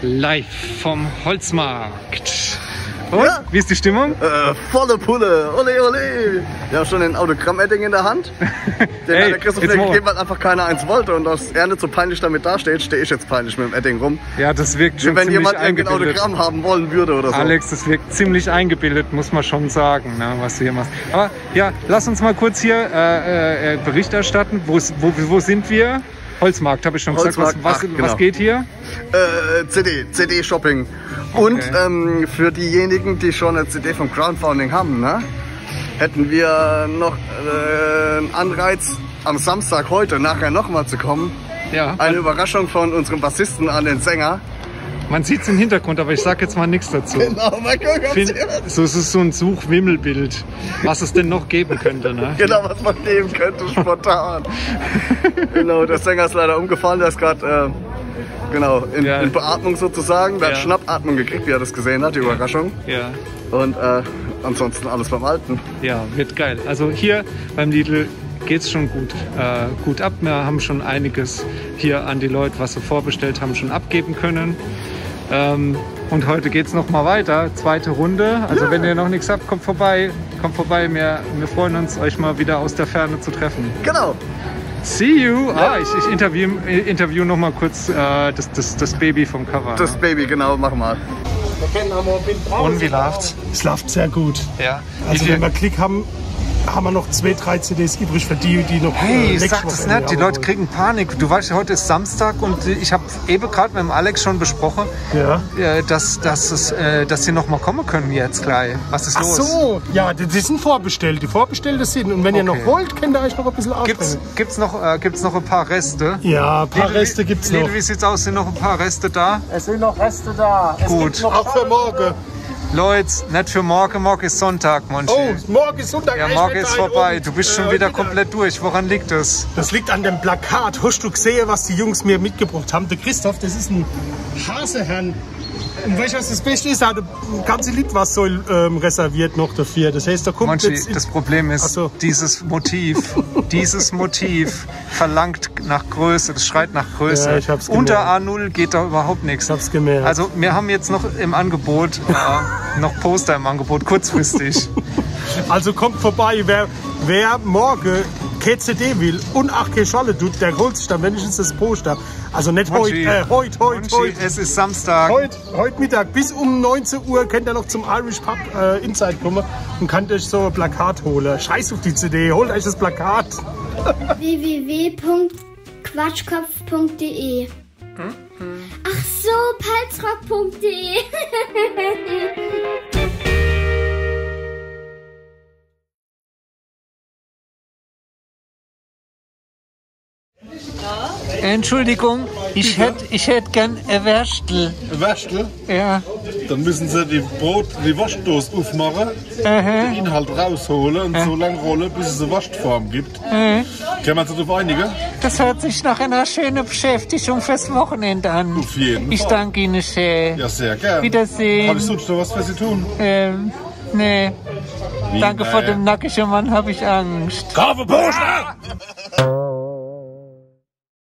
Live vom Holzmarkt. Und, ja. Wie ist die Stimmung? Volle Pulle, ole ole. Wir haben schon ein Autogramm-Edding in der Hand. Den Hey, der Christoph mir gegeben hat, einfach keiner eins wollte. Und dass er nicht so peinlich damit dasteht, stehe ich jetzt peinlich mit dem Edding rum. Ja, das wirkt schon wenn ziemlich jemand ein Autogramm haben wollen würde oder so. Alex, das wirkt ziemlich eingebildet, muss man schon sagen, ne, was du hier machst. Aber ja, lass uns mal kurz hier Bericht erstatten. Wo sind wir? Holzmarkt, habe ich schon gesagt. Was geht hier? CD-Shopping. Okay. Und für diejenigen, die schon eine CD vom Crowdfunding haben, ne, hätten wir noch einen Anreiz, am Samstag heute nachher nochmal zu kommen. Ja. Eine Überraschung von unserem Bassisten an den Sänger. Man sieht es im Hintergrund, aber ich sage jetzt mal nichts dazu. Genau, mal gucken, so ist es so ein Suchwimmelbild, was es denn noch geben könnte. Ne? Genau, was man geben könnte, spontan. Genau, der Sänger ist leider umgefallen, der ist gerade in Beatmung sozusagen. Der hat Schnappatmung gekriegt, wie er das gesehen hat, die Überraschung. Ja. Und ansonsten alles beim Alten. Ja, wird geil. Also hier beim Lidl geht es schon gut ab. Wir haben schon einiges hier an die Leute, was sie vorbestellt haben, schon abgeben können. Und heute geht es noch mal weiter, zweite Runde. Also wenn ihr noch nichts habt, kommt vorbei. Wir freuen uns, euch mal wieder aus der Ferne zu treffen. Genau. See you. Ich interview noch mal kurz das Baby vom Cover. Das Baby, genau, mach mal. Und wie läuft's? Es läuft sehr gut. Ja. Also wenn wir Klick haben, haben wir noch 2, 3 CDs übrig für die noch. Hey, sag das nicht, die Leute kriegen Panik. Du weißt, heute ist Samstag und ich habe eben gerade mit dem Alex schon besprochen, dass sie noch mal kommen können jetzt gleich. Was ist los? Ach so, ja, die sind vorbestellt. Die Vorbestellte sind. Und wenn ihr noch wollt, könnt ihr euch noch ein bisschen ausstellen. Gibt's noch ein paar Reste? Ja, ein paar Reste gibt's noch. Wie sieht's aus? Sind noch ein paar Reste da? Es sind noch Reste da. Gut. Auch für morgen. Leute, nicht für morgen. Morgen ist Sonntag, Monchi. Oh, morgen ist Sonntag. Ja, morgen ist vorbei. Du bist schon wieder komplett durch. Woran liegt das? Das liegt an dem Plakat. Hast du gesehen, was die Jungs mir mitgebracht haben? Der Christoph, das ist ein Haseherrn. Und weißt du, was das Beste ist? Er hat ein ganzes Lied was soll reserviert noch dafür. Das heißt, da kommt Monchi, jetzt das Problem ist, dieses Motiv verlangt nach Größe, das schreit nach Größe. Ja, ich hab's Unter A0 geht da überhaupt nichts. Ich hab's gemerkt. Also wir haben jetzt noch im Angebot, noch Poster im Angebot, kurzfristig. Also kommt vorbei, wer morgen keine CD will und auch keine Scholle tut, der holt sich dann wenigstens das Poster. Also nicht heute. Es ist Samstag. Heute Mittag bis um 19 Uhr könnt ihr noch zum Irish Pub Inside kommen und könnt euch so ein Plakat holen. Scheiß auf die CD, holt euch das Plakat. www.quatschkopf.de Ach so, palzrock.de Entschuldigung, ich hätte gern ein Wärstel. Ein Wärstel? Ja. Dann müssen Sie die Waschdose aufmachen, den Inhalt rausholen und so lange rollen, bis es eine Waschform gibt. Können wir uns darauf einigen? Das hört sich nach einer schönen Beschäftigung fürs Wochenende an. Auf jeden Fall. Ich danke Ihnen sehr. Ja, sehr gerne. Wiedersehen. Habe ich sonst noch was für Sie tun? Nee. Danke vor dem nackischen Mann habe ich Angst. Kaufeposter!